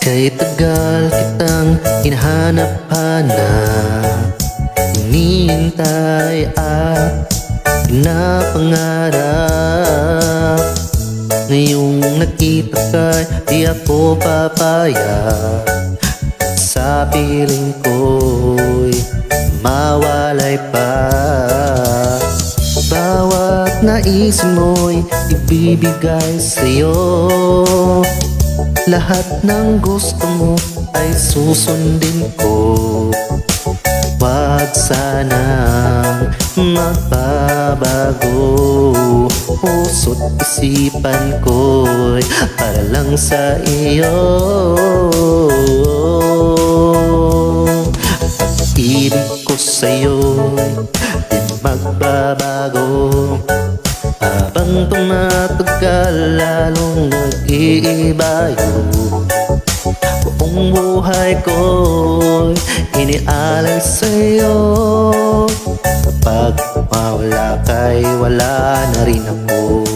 Kay tagal kitang hinahanap-hanap, hinihintay at pinapangarap. Ngayong nakita ka'y di ako papayag, sa piling ko'y mawalay pa. Bawat nais mo'y ibibigay sa'yo, lahat ng gusto mo ay susundin ko. Wag sanang magbabago, puso't isipan ko'y para lang sa iyo. Pag-ibig ko sa'yo'y di magbabago, habang tumatagal lalong nag-iiba yun. Buong buhay ko'y inialay sa'yo, kapag mawala ka'y wala na rin ako.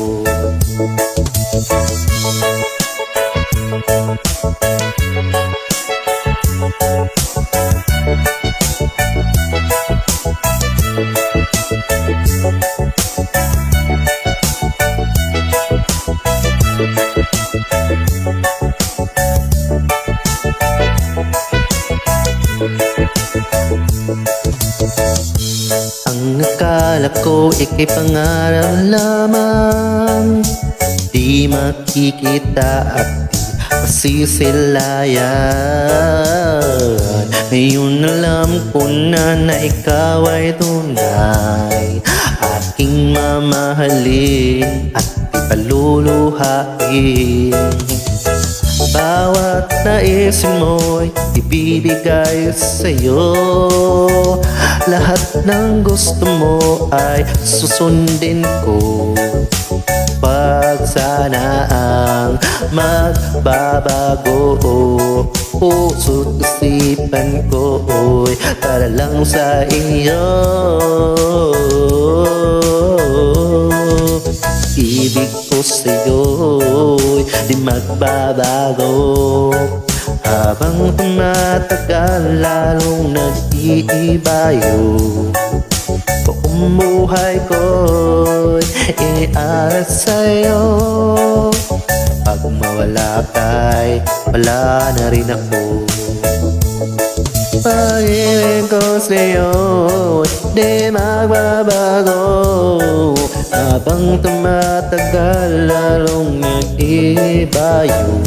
Ang akala ko ika'y pangarap lamang, di makikita at di masisilayan. Ngayon alam ko na ikaw ay tunay, aking mamahalin at ipaluluhain. Bawat naisin mo'y ibibigay sa'yo, lahat ng gusto mo ay susundin ko. Pag sana ang magbabago, puso't isipan ko'y para lang sa iyo. Ibig ko sa'yo'y di magbabago, habang tumatagal lalong nag-iiba yun. Buong buhay ko'y iniaalay sa'yo, pag mawala ka'y wala na rin ako. Pag-ibig ko sa'yo'y di magbabago, habang tumatagal lalong nag-iiba yun.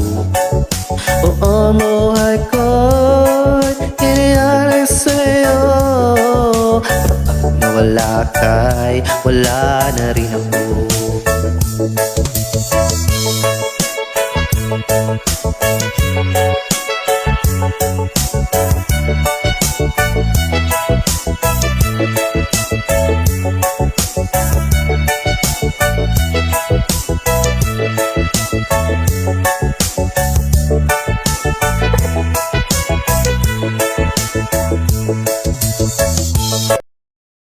Buong buhay ko'y iniaalay sa'yo, kapag nawala ka'y wala na rin ako.